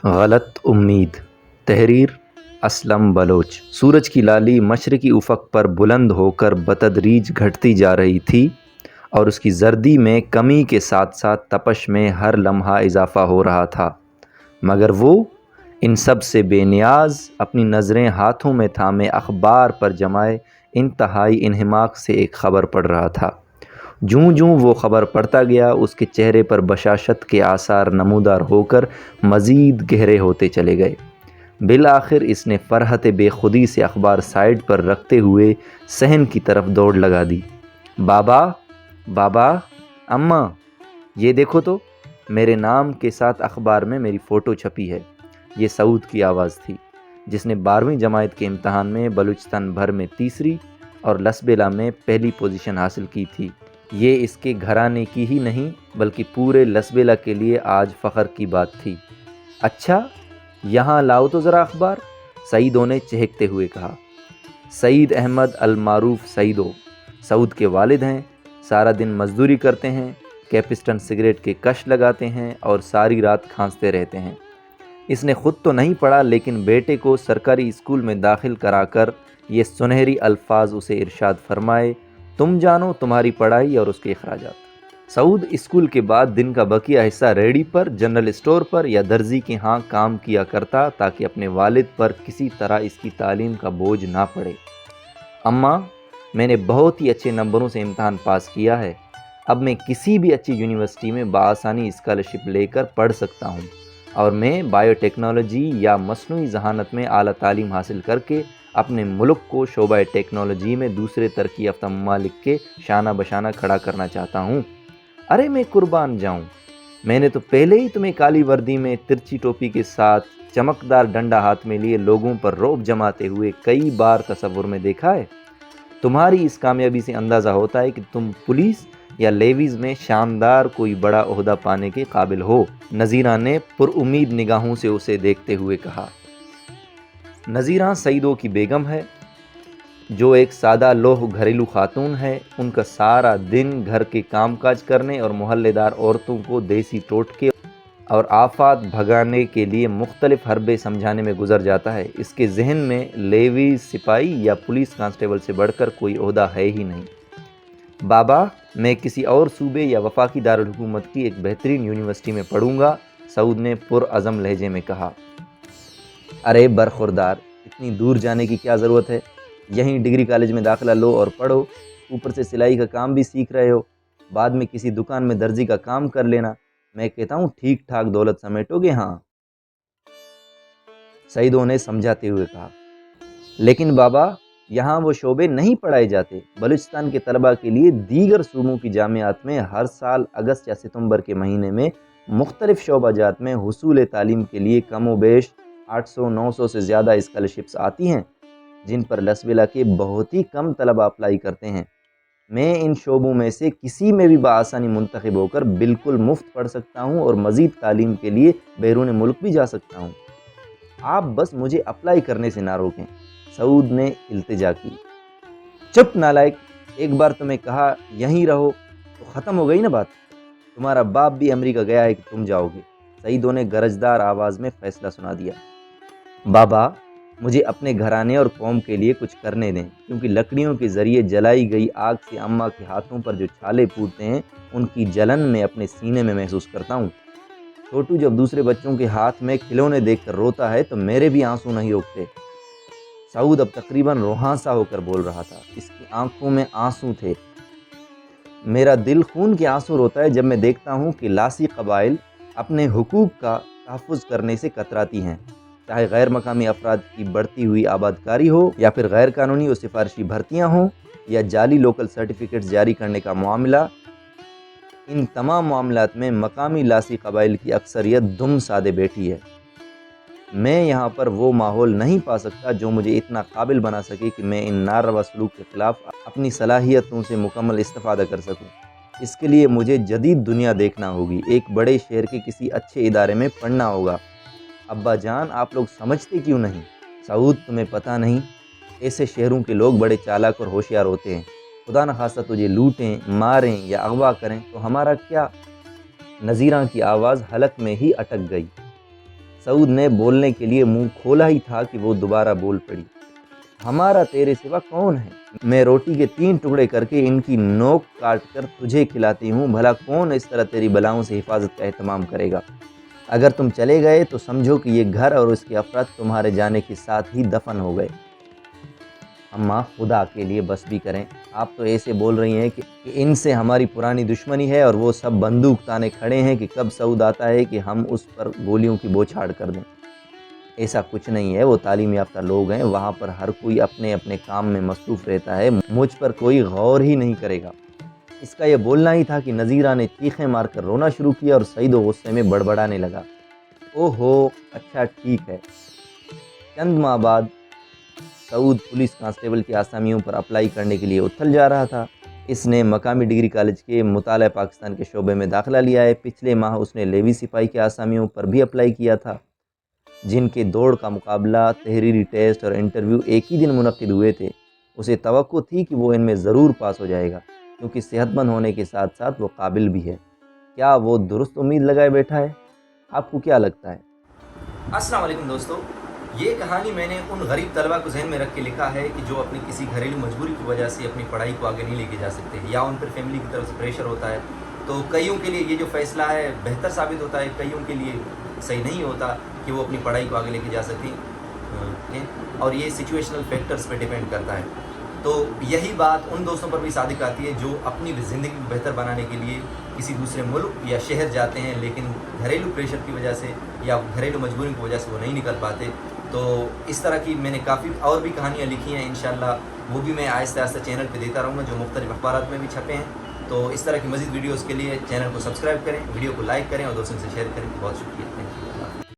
غلط امید۔ تحریر اسلم بلوچ۔ سورج کی لالی مشرقی افق پر بلند ہو کر بتدریج گھٹتی جا رہی تھی اور اس کی زردی میں کمی کے ساتھ ساتھ تپش میں ہر لمحہ اضافہ ہو رہا تھا، مگر وہ ان سب سے بے نیاز اپنی نظریں ہاتھوں میں تھامے اخبار پر جمائے انتہائی انہماک سے ایک خبر پڑھ رہا تھا۔ جوں جوں وہ خبر پڑھتا گیا، اس کے چہرے پر بشاشت کے آثار نمودار ہو کر مزید گہرے ہوتے چلے گئے۔ بالآخر اس نے فرحت بے خودی سے اخبار سائیڈ پر رکھتے ہوئے صحن کی طرف دوڑ لگا دی۔ بابا، بابا، اماں، یہ دیکھو تو، میرے نام کے ساتھ اخبار میں میری فوٹو چھپی ہے۔ یہ سعود کی آواز تھی، جس نے 12ویں جماعت کے امتحان میں بلوچستان بھر میں تیسری اور لسبیلا میں پہلی پوزیشن حاصل کی تھی۔ یہ اس کے گھرانے کی ہی نہیں بلکہ پورے لسبیلا کے لیے آج فخر کی بات تھی۔ اچھا، یہاں لاؤ تو ذرا اخبار، سعیدوں نے چہکتے ہوئے کہا۔ سعید احمد المعروف سعیدو سعود کے والد ہیں، سارا دن مزدوری کرتے ہیں، کیپسٹن سگریٹ کے کش لگاتے ہیں اور ساری رات کھانستے رہتے ہیں۔ اس نے خود تو نہیں پڑھا، لیکن بیٹے کو سرکاری اسکول میں داخل کرا کر یہ سنہری الفاظ اسے ارشاد فرمائے، تم جانو تمہاری پڑھائی اور اس کے اخراجات۔ سعود اسکول کے بعد دن کا بقیہ حصہ ریڑھی پر، جنرل اسٹور پر یا درزی کے ہاں کام کیا کرتا تاکہ اپنے والد پر کسی طرح اس کی تعلیم کا بوجھ نہ پڑے۔ اماں، میں نے بہت ہی اچھے نمبروں سے امتحان پاس کیا ہے، اب میں کسی بھی اچھی یونیورسٹی میں بآسانی اسکالرشپ لے کر پڑھ سکتا ہوں اور میں بائیو ٹیکنالوجی یا مصنوعی ذہانت میں اعلیٰ تعلیم حاصل کر کے اپنے ملک کو شعبہ ٹیکنالوجی میں دوسرے ترقی یافتہ ممالک کے شانہ بشانہ کھڑا کرنا چاہتا ہوں۔ ارے میں قربان جاؤں، میں نے تو پہلے ہی تمہیں کالی وردی میں ترچھی ٹوپی کے ساتھ چمکدار ڈنڈا ہاتھ میں لیے لوگوں پر رعب جماتے ہوئے کئی بار تصور میں دیکھا ہے۔ تمہاری اس کامیابی سے اندازہ ہوتا ہے کہ تم پولیس یا لیویز میں شاندار کوئی بڑا عہدہ پانے کے قابل ہو، نذیرہ نے پر امید نگاہوں سے اسے دیکھتے ہوئے کہا۔ نذیرہ سعیدوں کی بیگم ہے، جو ایک سادہ لوح گھریلو خاتون ہے۔ ان کا سارا دن گھر کے کام کاج کرنے اور محلے دار عورتوں کو دیسی ٹوٹکے اور آفات بھگانے کے لیے مختلف حربے سمجھانے میں گزر جاتا ہے۔ اس کے ذہن میں لیویز سپاہی یا پولیس کانسٹیبل سے بڑھ کر کوئی عہدہ ہے ہی نہیں۔ بابا، میں کسی اور صوبے یا وفاقی دارالحکومت کی ایک بہترین یونیورسٹی میں پڑھوں گا، سعود نے پرعزم لہجے میں کہا۔ ارے برخوردار، اتنی دور جانے کی کیا ضرورت ہے؟ یہیں ڈگری کالج میں داخلہ لو اور پڑھو، اوپر سے سلائی کا کام بھی سیکھ رہے ہو، بعد میں کسی دکان میں درزی کا کام کر لینا، میں کہتا ہوں ٹھیک ٹھاک دولت سمیٹو گے۔ ہاں، سعیدوں نے سمجھاتے ہوئے کہا۔ لیکن بابا، یہاں وہ شعبے نہیں پڑھائے جاتے۔ بلوچستان کے طلباء کے لیے دیگر صوبوں کی جامعات میں ہر سال اگست یا ستمبر کے مہینے میں مختلف شعبہ جات میں حصول تعلیم کے لیے کم و بیش 800-900 سے زیادہ اسکالرشپس آتی ہیں، جن پر لسبیلا کے بہت ہی کم طلباء اپلائی کرتے ہیں۔ میں ان شعبوں میں سے کسی میں بھی بآسانی منتخب ہو کر بالکل مفت پڑھ سکتا ہوں اور مزید تعلیم کے لیے بیرون ملک بھی جا سکتا ہوں۔ آپ بس مجھے اپلائی کرنے سے نہ روکیں، سعود نے التجا کی۔ چپ نالائق، ایک بار تمہیں کہا یہیں رہو تو ختم ہو گئی نا بات؟ تمہارا باپ بھی امریکہ گیا ہے کہ تم جاؤ گے، سعیدوں نے گرجدار آواز میں فیصلہ سنا دیا۔ بابا، مجھے اپنے گھرانے اور قوم کے لیے کچھ کرنے دیں، کیونکہ لکڑیوں کے ذریعے جلائی گئی آگ سے اماں کے ہاتھوں پر جو چھالے پھوٹتے ہیں، ان کی جلن میں اپنے سینے میں محسوس کرتا ہوں۔ چھوٹو جب دوسرے بچوں کے ہاتھ میں کھلونے دیکھ کر روتا ہے تو میرے بھی آنسو نہیں روکتے۔ سعود اب تقریباً روحانسا ہو کر بول رہا تھا، اس کی آنکھوں میں آنسو تھے۔ میرا دل خون کے آنسو روتا ہے جب میں دیکھتا ہوں کہ لاسی قبائل اپنے حقوق کا تحفظ کرنے سے کتراتی ہیں، چاہے غیر مقامی افراد کی بڑھتی ہوئی آبادکاری ہو، یا پھر غیر قانونی اور سفارشی بھرتیاں ہوں، یا جعلی لوکل سرٹیفکیٹس جاری کرنے کا معاملہ۔ ان تمام معاملات میں مقامی لاسی قبائل کی اکثریت دم سادے بیٹھی ہے۔ میں یہاں پر وہ ماحول نہیں پا سکتا جو مجھے اتنا قابل بنا سکے کہ میں ان ناروا سلوک کے خلاف اپنی صلاحیتوں سے مکمل استفادہ کر سکوں۔ اس کے لیے مجھے جدید دنیا دیکھنا ہوگی، ایک بڑے شہر کے کسی اچھے ادارے میں پڑھنا ہوگا۔ ابا جان، آپ لوگ سمجھتے کیوں نہیں؟ سعود، تمہیں پتہ نہیں، ایسے شہروں کے لوگ بڑے چالاک اور ہوشیار ہوتے ہیں، خدا نخواستہ تجھے لوٹیں، ماریں یا اغوا کریں تو ہمارا کیا؟ نذیرہ کی آواز حلق میں ہی اٹک گئی۔ سعود نے بولنے کے لیے منہ کھولا ہی تھا کہ وہ دوبارہ بول پڑی، ہمارا تیرے سوا کون ہے؟ میں روٹی کے 3 ٹکڑے کر کے ان کی نوک کاٹ کر تجھے کھلاتی ہوں، بھلا کون اس طرح تیری بلاؤں سے حفاظت کا اہتمام کرے گا؟ اگر تم چلے گئے تو سمجھو کہ یہ گھر اور اس کے افراد تمہارے جانے کے ساتھ ہی دفن ہو گئے۔ اماں خدا کے لیے بس بھی کریں، آپ تو ایسے بول رہی ہیں کہ ان سے ہماری پرانی دشمنی ہے اور وہ سب بندوق تانے کھڑے ہیں کہ کب سعود آتا ہے کہ ہم اس پر گولیوں کی بوچھاڑ کر دیں۔ ایسا کچھ نہیں ہے، وہ تعلیم یافتہ لوگ ہیں، وہاں پر ہر کوئی اپنے اپنے کام میں مصروف رہتا ہے، مجھ پر کوئی غور ہی نہیں کرے گا۔ اس کا یہ بولنا ہی تھا کہ نذیرہ نے چیخیں مار کر رونا شروع کیا اور سعید غصے میں بڑبڑانے لگا، اوہو اچھا ٹھیک ہے۔ چند ماہ بعد سعود پولیس کانسٹیبل کے آسامیوں پر اپلائی کرنے کے لیے اتھل جا رہا تھا۔ اس نے مقامی ڈگری کالج کے مطالعہ پاکستان کے شعبے میں داخلہ لیا ہے۔ پچھلے ماہ اس نے لیوی سپاہی کے آسامیوں پر بھی اپلائی کیا تھا، جن کے دوڑ کا مقابلہ، تحریری ٹیسٹ اور انٹرویو ایک ہی دن منعقد ہوئے تھے۔ اسے توقع تھی کہ وہ ان میں ضرور پاس ہو جائے گا، کیونکہ صحت مند ہونے کے ساتھ ساتھ وہ قابل بھی ہے۔ کیا وہ درست امید لگائے بیٹھا ہے؟ آپ کو کیا لگتا ہے؟ السلام علیکم دوستو، یہ کہانی میں نے ان غریب طلبہ کو ذہن میں رکھ کے لکھا ہے کہ جو اپنی کسی گھریلو مجبوری کی وجہ سے اپنی پڑھائی کو آگے نہیں لے کے جا سکتے، یا ان پر فیملی کی طرف سے پریشر ہوتا ہے۔ تو کئیوں کے لیے یہ جو فیصلہ ہے بہتر ثابت ہوتا ہے، کئیوں کے لیے صحیح نہیں ہوتا کہ وہ اپنی پڑھائی کو آگے لے کے جا سکیں، اور یہ سچویشنل فیکٹرز پہ ڈیپینڈ کرتا ہے۔ تو یہی بات ان دوستوں پر بھی صادق آتی ہے جو اپنی زندگی کو بہتر بنانے کے لیے کسی دوسرے ملک یا شہر جاتے ہیں، لیکن گھریلو پریشر کی وجہ سے یا گھریلو مجبوری کی وجہ سے وہ نہیں نکل پاتے۔ تو اس طرح کی میں نے کافی اور بھی کہانیاں لکھی ہیں، انشاءاللہ وہ بھی میں آہستہ آہستہ چینل پہ دیتا رہوں گا، جو مختلف اخبارات میں بھی چھپے ہیں۔ تو اس طرح کی مزید ویڈیوز کے لیے چینل کو سبسکرائب کریں، ویڈیو کو لائک کریں اور دوستوں سے شیئر کریں۔ بہت شکریہ، تھینک یو۔